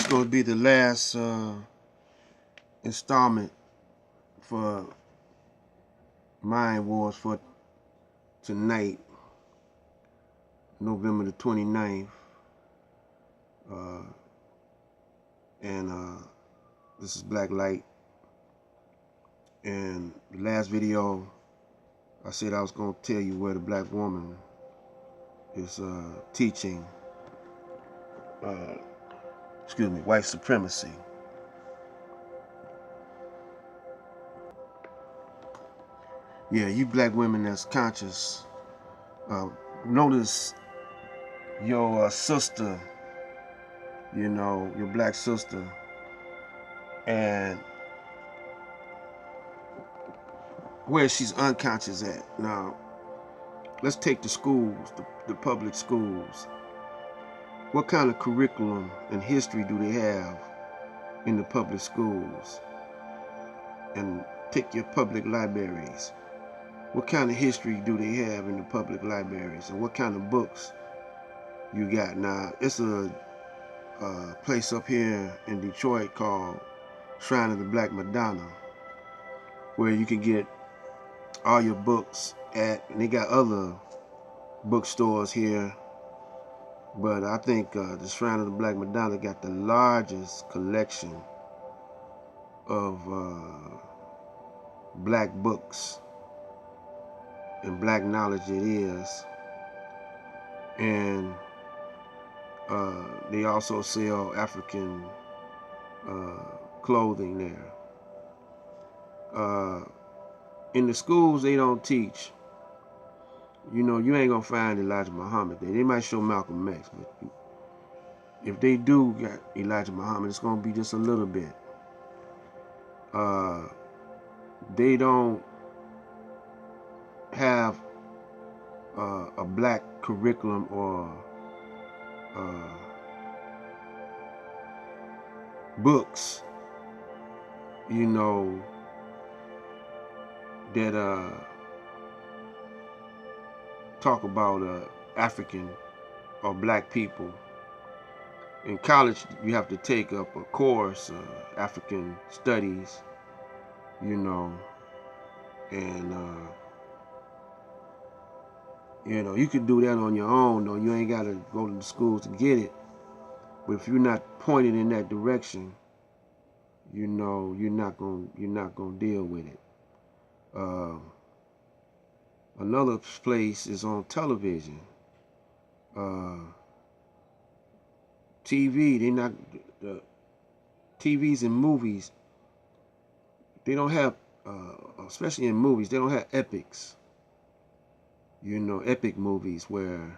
going to be the last installment for Mind Wars for tonight, November the 29th. And this is Black Light. And the last video, I said I was going to tell you where the black woman is teaching, white supremacy. Yeah, you black women that's conscious, notice your sister, your black sister, and where she's unconscious at. Now, let's take the schools, the public schools. What kind of curriculum and history do they have in the public schools? And take your public libraries. What kind of history do they have in the public libraries? And what kind of books you got? Now, it's a place up here in Detroit called Shrine of the Black Madonna, where you can get all your books at, and they got other bookstores here, but I think the Shrine of the Black Madonna got the largest collection of black books and black knowledge it is. And they also sell African clothing there. In the schools, they don't teach. You ain't gonna find Elijah Muhammad there. They might show Malcolm X, but if they do got Elijah Muhammad, it's gonna be just a little bit. They don't have a black curriculum or books, that talk about African or black people. In college, you have to take up a course, African studies, and you can do that on your own, though. You ain't got to go to the schools to get it. But if you're not pointed in that direction, you're not gonna deal with it. Another place is on television. TV, the TVs and movies, they don't have, especially in movies, they don't have epics. Epic movies where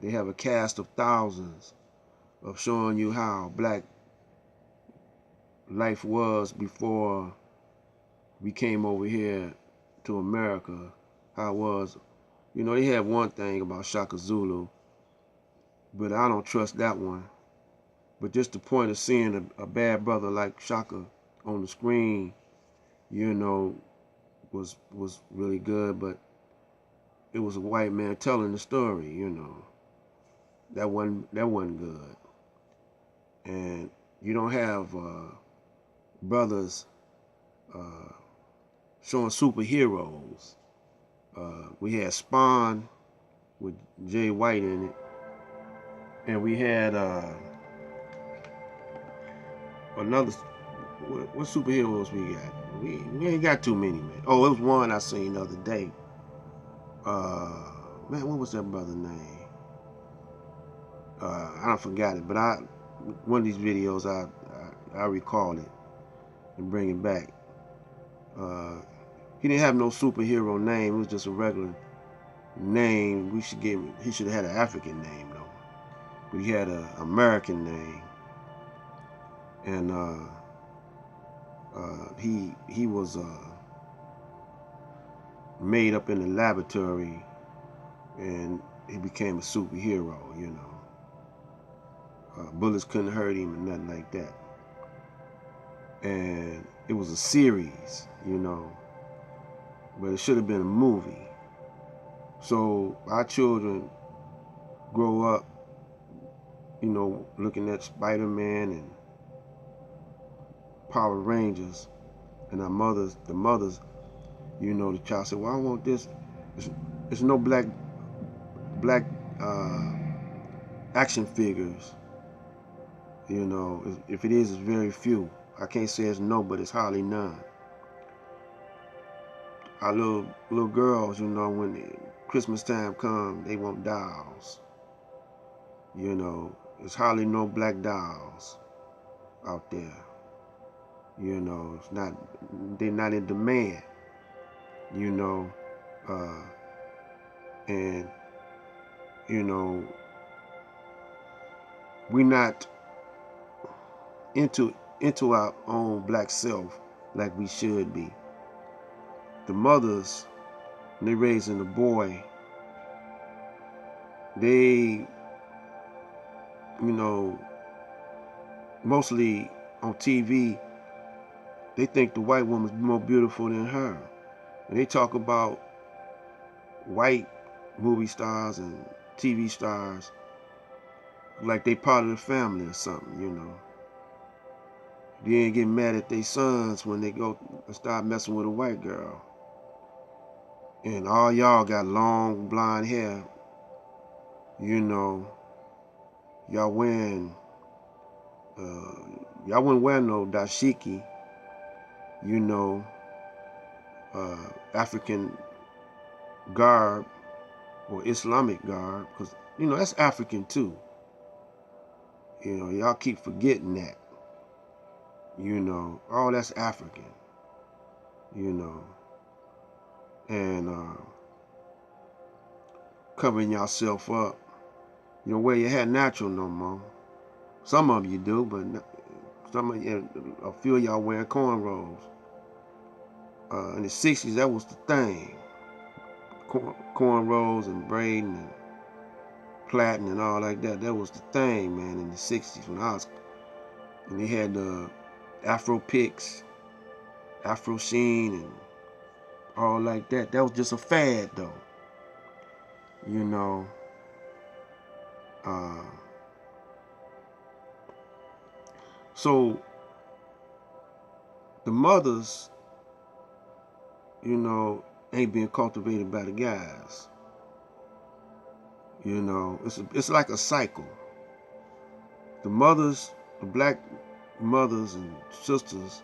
they have a cast of thousands of showing you how black life was before we came over here to America, how it was. They have one thing about Shaka Zulu, but I don't trust that one. But just the point of seeing a bad brother like Shaka on the screen, was really good. But it was a white man telling the story, that wasn't good. And you don't have brothers showing superheroes. We had Spawn with Jay White in it, and we had another. What superheroes we got? We ain't got too many, man. Oh, it was one I seen the other day. Man, what was that brother's name? I don't forgot it, but one of these videos I recall it and bring it back. He didn't have no superhero name. It was just a regular name. He should have had an African name though. But he had an American name, and he was made up in the laboratory, and he became a superhero. Bullets couldn't hurt him and nothing like that. And it was a series, but it should have been a movie. So our children grow up you know, looking at Spider-Man and Power Rangers, and the mothers, you know, the child said, well, I want this. It's no black uh, action figures. You know, if it is, it's very few. I can't say it's no, but it's hardly none. Our little girls, you know, when Christmas time comes, they want dolls. You know, there's hardly no black dolls out there. You know, they're not in demand. You know, and you know, we're not into our own black self like we should be. The mothers, when they raising a boy, they, you know, mostly on TV, they think the white woman's more beautiful than her. And they talk about white movie stars and TV stars like they part of the family or something, you know. They ain't get mad at their sons when they go and start messing with a white girl. And all y'all got long blonde hair, you know. Y'all wearing, y'all wouldn't wear no dashiki, you know, African garb or Islamic garb, because, you know, that's African too. You know, y'all keep forgetting that. You know, oh, that's African. You know, and covering yourself up. You don't wear your hair natural no more. Some of you do, but some of you, a few of y'all wearing cornrows. In the 60s, that was the thing. Cornrows and braiding and plaiting and all like that. That was the thing, man, in the 60s when they had the Afro picks, Afro sheen, and all like that. That was just a fad, though. You know, so the mothers, you know, ain't being cultivated by the guys. You know, it's like a cycle. The mothers, the black mothers and sisters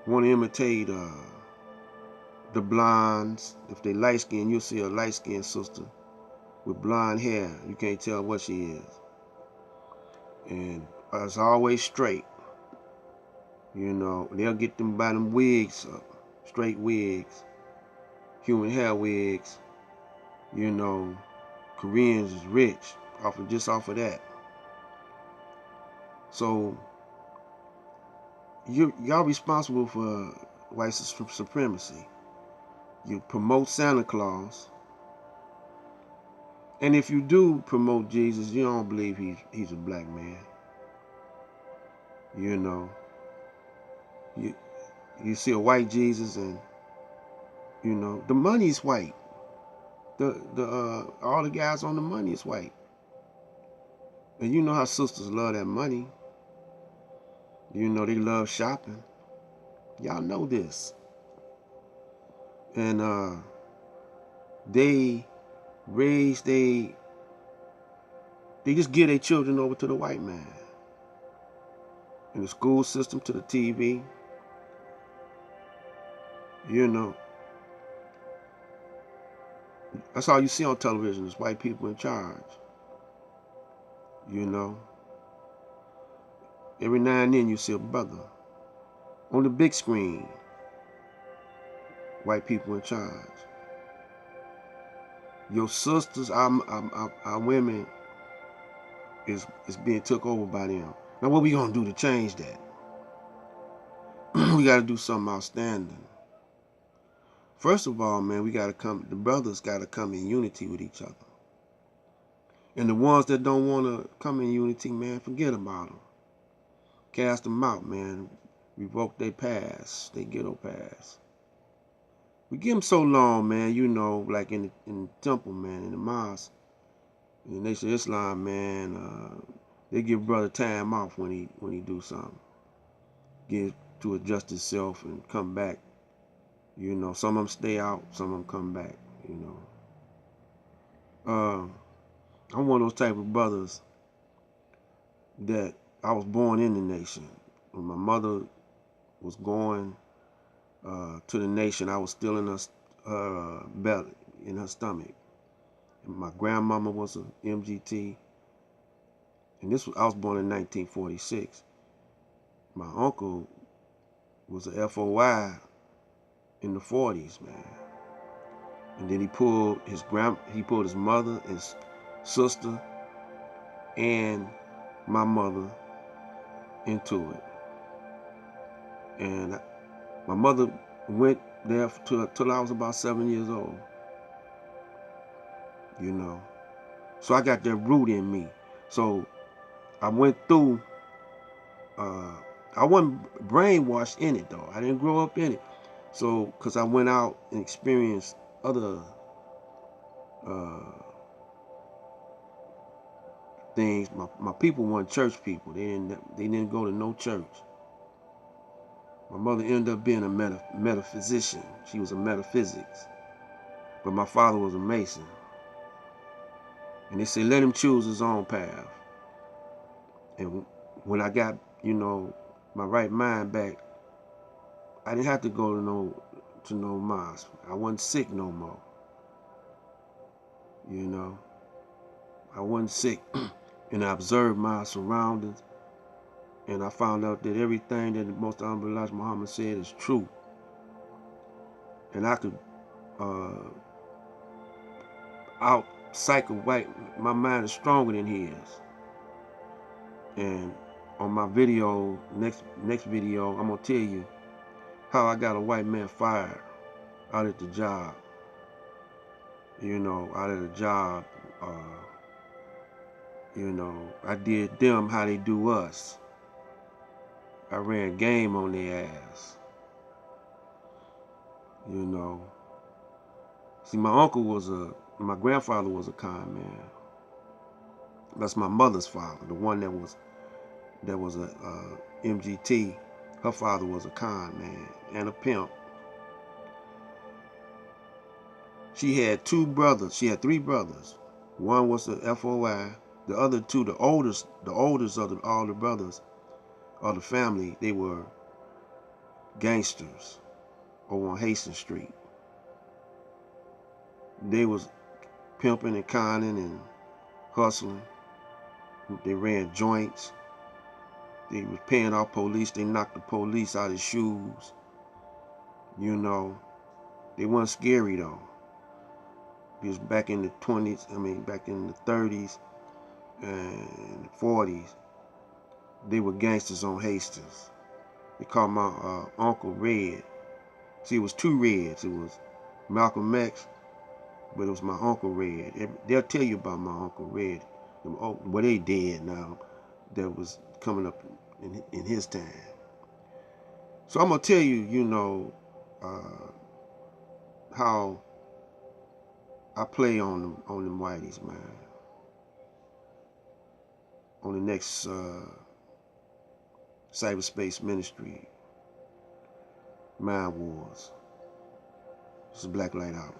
want to imitate the blondes. If they light skinned, you'll see a light skinned sister with blonde hair. You can't tell what she is. And it's always straight. You know, they'll get them by them wigs up, straight wigs, human hair wigs. You know, Koreans is rich just off of that. So y'all responsible for white supremacy. You promote Santa Claus, and if you do promote Jesus, you don't believe he's a black man. You know, you see a white Jesus, and you know the money's white. All the guys on the money is white, and you know how sisters love that money. You know they love shopping. Y'all know this, and they just give their children over to the white man. In the school system, to the TV. You know, that's all you see on television is white people in charge. You know, every now and then you see a brother on the big screen. White people in charge. Your sisters, our women, is being took over by them. Now, what we gonna do to change that? We gotta do something outstanding. First of all, man, the brothers gotta come in unity with each other. And the ones that don't wanna come in unity, man, forget about them. Cast them out, man. Revoke their pass, their ghetto pass. We give them so long, man, you know, like in the temple, man, in the mosque. In the Nation of Islam, man, they give brother time off when he do something. Get to adjust himself and come back. You know, some of them stay out, some of them come back. You know, I'm one of those type of brothers that I was born in the nation. When my mother was going to the nation, I was still in her belly, in her stomach. And my grandmama was a MGT, and I was born in 1946. My uncle was a FOI in the 40s, man. And then he pulled his mother, his sister, and my mother into it. And my mother went there till I was about 7 years old. You know, so I got that root in me. So I went through. I wasn't brainwashed in it though. I didn't grow up in it. So, because I went out and experienced other things. My people weren't church people. They didn't go to no church. My mother ended up being a metaphysician. She was a metaphysics. But my father was a Mason. And they said, let him choose his own path. And when I got, you know, my right mind back, I didn't have to go to no mosque. I wasn't sick no more. You know, I wasn't sick. And I observed my surroundings. And I found out that everything that the Most Honorable Elijah Muhammad said is true. And I could out cycle white. My mind is stronger than his. And on my video, next video, I'm gonna tell you how I got a white man fired out at the job. You know, out at the job. You know, I did them how they do us. I ran game on their ass. You know. See, my grandfather was a con man. That's my mother's father, the one that was a MGT. Her father was a con man and a pimp. She had two brothers. She had three brothers. One was the FOI. The other two, the oldest of all the brothers of the family, they were gangsters over on Hastings Street. They was pimping and conning and hustling. They ran joints. They was paying off police. They knocked the police out of his shoes. You know, they weren't scary though. It was back in the 20s, back in the 30s and the 40s. They were gangsters on Hastings. They called my Uncle Red. See, it was two Reds. It was Malcolm X, but it was my Uncle Red. They'll tell you about my Uncle Red. Well, they dead now. That was coming up in his time. So I'm gonna tell you, you know, how I play on them whiteys, man. On the next Cyberspace Ministry, Mind Wars. This is Black Light Out.